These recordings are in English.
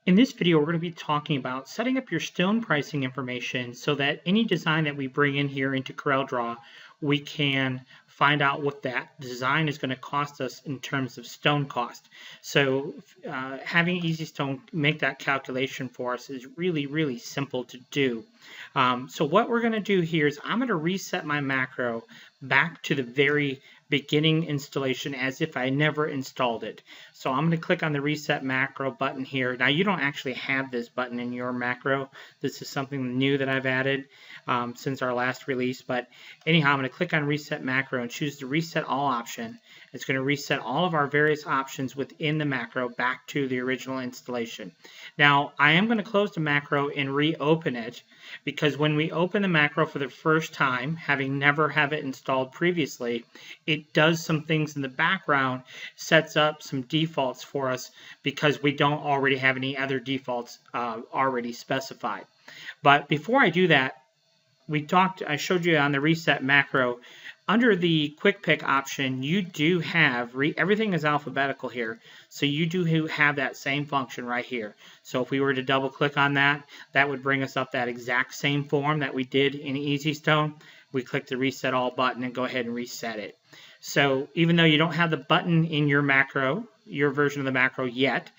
In this video, we're going to be talking about setting up your stone pricing information so that any design that we bring in here into CorelDRAW, we can find out what that design is going to cost us in terms of stone cost. So having EasyStone make that calculation for us is really, really simple to do. So what we're going to do here is I'm going to reset my macro back to the very beginning installation as if I never installed it. So I'm going to click on the reset macro button here. Now you don't actually have this button in your macro. This is something new that I've added since our last release. But anyhow, I'm going to click on reset macro and choose the reset all option. It's going to reset all of our various options within the macro back to the original installation. Now I am going to close the macro and reopen it, because when we open the macro for the first time, having never have it installed previously, it does some things in the background, sets up some defaults for us because we don't already have any other defaults already specified. But before I do that, I showed you on the reset macro, under the quick pick option, you do have, everything is alphabetical here, so you do have that same function right here. So if we were to double click on that, that would bring us up that exact same form that we did in EasyStone. We click the reset all button and go ahead and reset it. So even though you don't have the button in your macro, your version of the macro yet,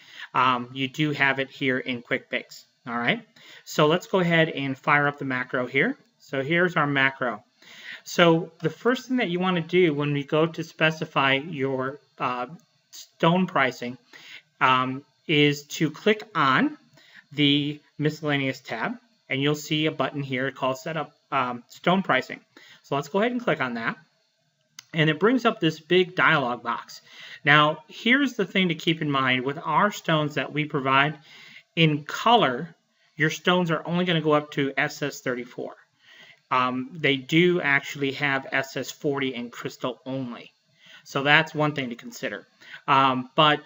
you do have it here in quick picks. All right, so let's go ahead and fire up the macro here. So here's our macro. So the first thing that you want to do when we go to specify your stone pricing is to click on the miscellaneous tab, and you'll see a button here called set up stone pricing. So let's go ahead and click on that. And it brings up this big dialog box. Now, here's the thing to keep in mind with our stones that we provide. In color, your stones are only going to go up to SS34. They do actually have SS40 and crystal only. So that's one thing to consider. But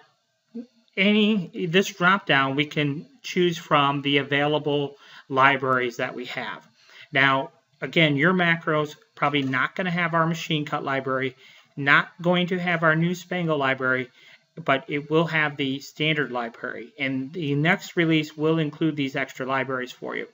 this drop down, we can choose from the available libraries that we have. Now, again, your macros probably not going to have our machine cut library, not going to have our new Spangle library, but it will have the standard library. And the next release will include these extra libraries for you.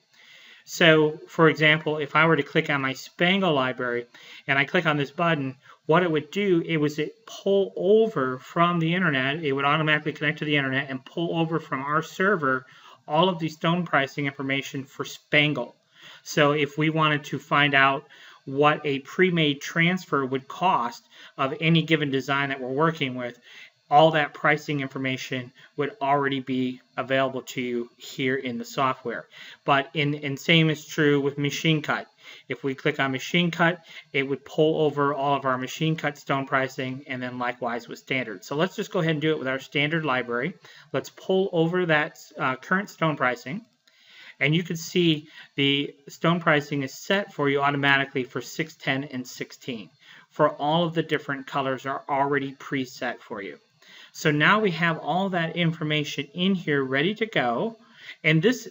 So, for example, if I were to click on my Spangle library and I click on this button, what it would do, it pull over from the internet. It would automatically connect to the internet and pull over from our server all of the stone pricing information for Spangle. So if we wanted to find out what a pre-made transfer would cost of any given design that we're working with, all that pricing information would already be available to you here in the software. But same is true with machine cut. If we click on machine cut, it would pull over all of our machine cut stone pricing, and then likewise with standard. So let's just go ahead and do it with our standard library. Let's pull over that current stone pricing. And you can see the stone pricing is set for you automatically for 610 and 16. For all of the different colors are already preset for you. So now we have all that information in here ready to go. And this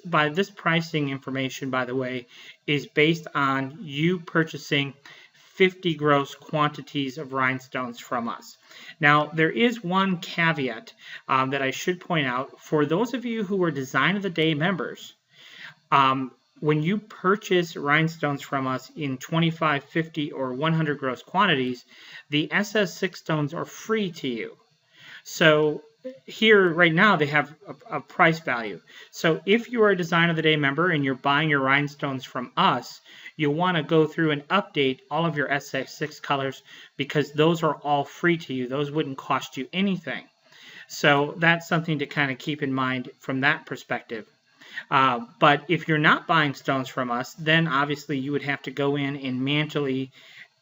pricing information, by the way, is based on you purchasing 50 gross quantities of rhinestones from us. Now, there is one caveat that I should point out. For those of you who are Design of the Day members, when you purchase rhinestones from us in 25, 50, or 100 gross quantities, the SS6 stones are free to you. So here right now they have a price value. So if you are a Design of the Day member and you're buying your rhinestones from us, you'll want to go through and update all of your SS6 colors, because those are all free to you. Those wouldn't cost you anything. So that's something to kind of keep in mind from that perspective. But if you're not buying stones from us, then obviously you would have to go in and manually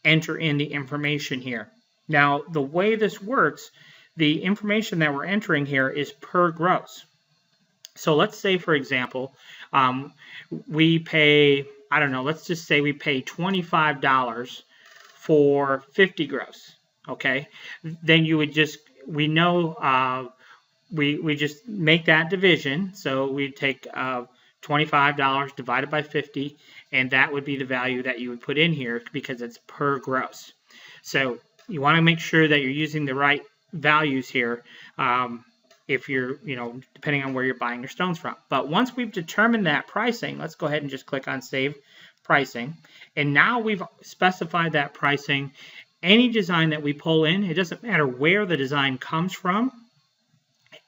enter in the information here. Now, the way this works, the information that we're entering here is per gross. So let's say, for example, we pay, I don't know, let's just say we pay $25 for 50 gross, okay? Then you would just, we know, we just make that division. So we take $25 divided by 50, and that would be the value that you would put in here because it's per gross. So you want to make sure that you're using the right values here. if you're, depending on where you're buying your stones from. But once we've determined that pricing, let's go ahead and just click on Save Pricing. And now we've specified that pricing. Any design that we pull in, it doesn't matter where the design comes from.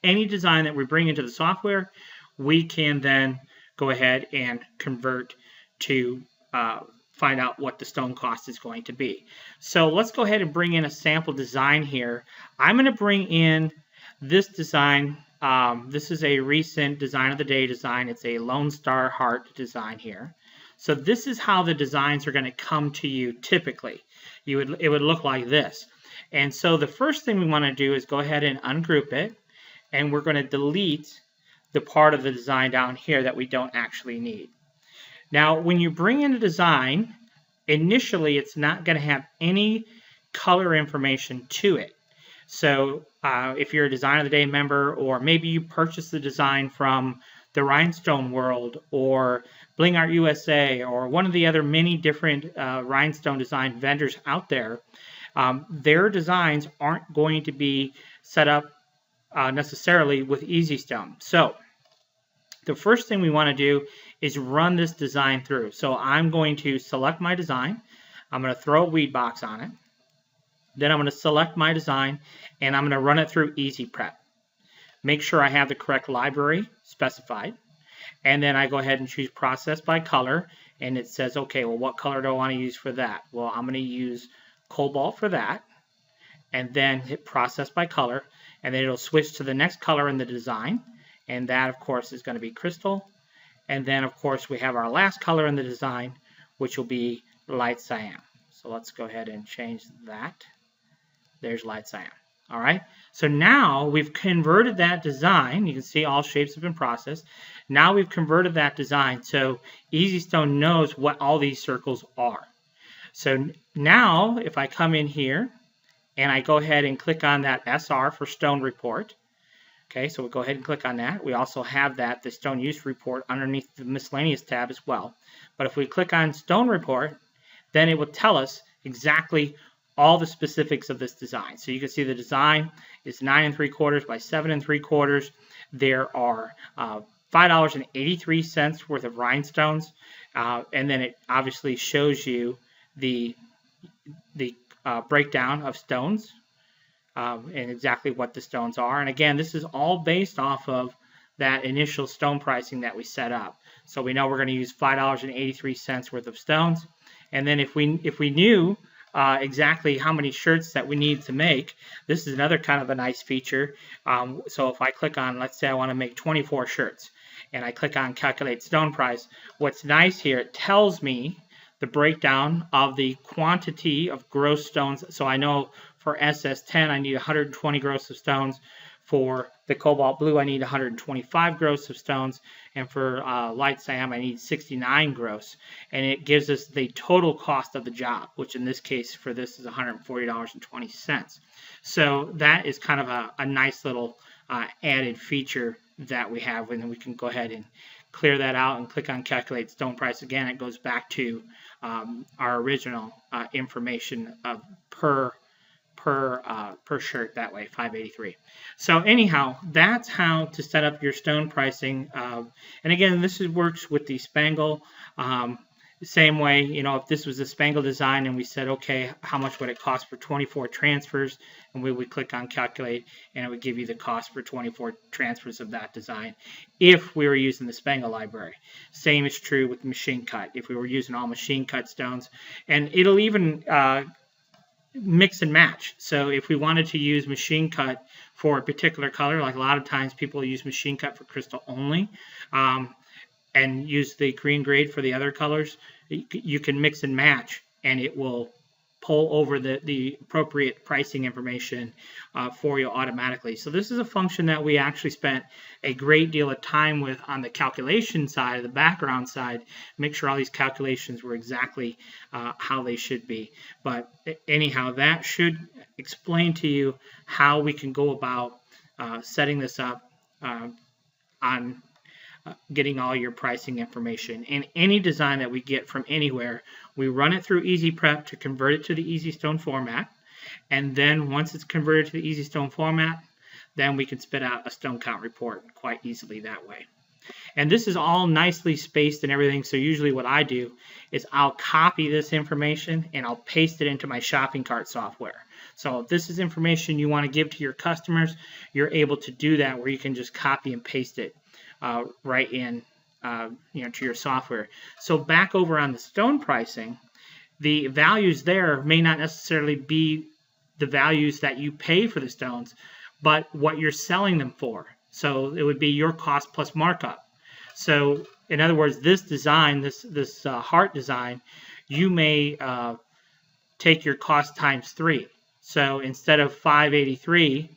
Any design that we bring into the software, we can then go ahead and convert to find out what the stone cost is going to be. So let's go ahead and bring in a sample design here. I'm going to bring in this design. This is a recent design of the day design. It's a Lone Star Heart design here. So this is how the designs are going to come to you typically. It would look like this. And so the first thing we want to do is go ahead and ungroup it. And we're going to delete the part of the design down here that we don't actually need. Now, when you bring in a design, initially it's not going to have any color information to it. So if you're a Design of the Day member, or maybe you purchased the design from the Rhinestone World or Bling Art USA or one of the other many different rhinestone design vendors out there, their designs aren't going to be set up necessarily with EasyStone. So the first thing we want to do is run this design through. So I'm going to select my design. I'm going to throw a weed box on it. Then I'm going to select my design and I'm going to run it through EasyPrep. Make sure I have the correct library specified. And then I go ahead and choose process by color. And it says, okay, well, what color do I want to use for that? Well, I'm going to use Cobalt for that. And then hit process by color. And then it'll switch to the next color in the design. And that, of course, is going to be Crystal. And then, of course, we have our last color in the design, which will be Light Cyan. So let's go ahead and change that. There's Light Cyan. All right. So now we've converted that design. You can see all shapes have been processed. Now we've converted that design so EasyStone knows what all these circles are. So now if I come in here and I go ahead and click on that SR for Stone Report. Okay, so we'll go ahead and click on that. We also have the Stone Use Report underneath the Miscellaneous tab as well. But if we click on Stone Report, then it will tell us exactly all the specifics of this design. So you can see the design is 9 3/4 by 7 3/4. There are $5.83 worth of rhinestones, and then it obviously shows you the breakdown of stones. And exactly what the stones are. And again, this is all based off of that initial stone pricing that we set up. So we know we're going to use $5.83 worth of stones. And then if we knew exactly how many shirts that we need to make, this is another kind of a nice feature. So if I click on, let's say I want to make 24 shirts, and I click on Calculate Stone Price, what's nice here, it tells me the breakdown of the quantity of gross stones. So I know for SS10, I need 120 gross of stones. For the Cobalt Blue, I need 125 gross of stones. And for Light Cyan, I need 69 gross. And it gives us the total cost of the job, which in this case for this is $140.20. So that is kind of a nice little added feature that we have. And then we can go ahead and clear that out and click on Calculate Stone Price. Again, it goes back to our original information of per shirt that way, $5.83. So anyhow, that's how to set up your stone pricing. And again, this works with the Spangle. Same way, if this was a Spangle design and we said, okay, how much would it cost for 24 transfers? And we would click on Calculate, and it would give you the cost for 24 transfers of that design if we were using the Spangle library. Same is true with machine cut, if we were using all machine cut stones. And it'll even mix and match. So if we wanted to use machine cut for a particular color, like a lot of times people use machine cut for crystal only, and use the green grade for the other colors, you can mix and match, and it will pull over the appropriate pricing information for you automatically. So this is a function that we actually spent a great deal of time with on the calculation side, the background side, make sure all these calculations were exactly how they should be. But anyhow, that should explain to you how we can go about setting this up on getting all your pricing information. And any design that we get from anywhere, we run it through EasyPrep to convert it to the EasyStone format. And then once it's converted to the EasyStone format, then we can spit out a stone count report quite easily that way. And this is all nicely spaced and everything, so usually what I do is I'll copy this information and I'll paste it into my shopping cart software. So if this is information you want to give to your customers, you're able to do that where you can just copy and paste it right in to your software. So back over on the stone pricing, the values there may not necessarily be the values that you pay for the stones, but what you're selling them for. So it would be your cost plus markup. So in other words, this design, this heart design, you may take your cost times 3. So instead of $583,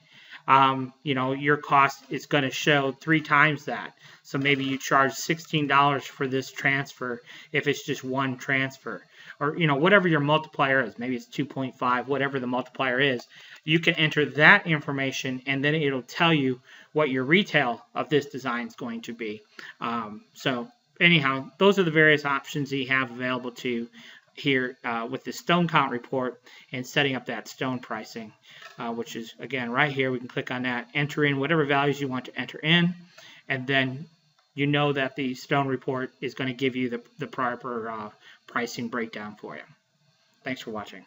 your cost is going to show 3 times that. So maybe you charge $16 for this transfer if it's just one transfer, or whatever your multiplier is. Maybe it's 2.5, whatever the multiplier is. You can enter that information, and then it'll tell you what your retail of this design is going to be. So anyhow, those are the various options that you have available to you here with the stone count report and setting up that stone pricing, which is, again, right here. We can click on that, enter in whatever values you want to enter in, and then you know that the stone report is going to give you the proper pricing breakdown for you. Thanks for watching.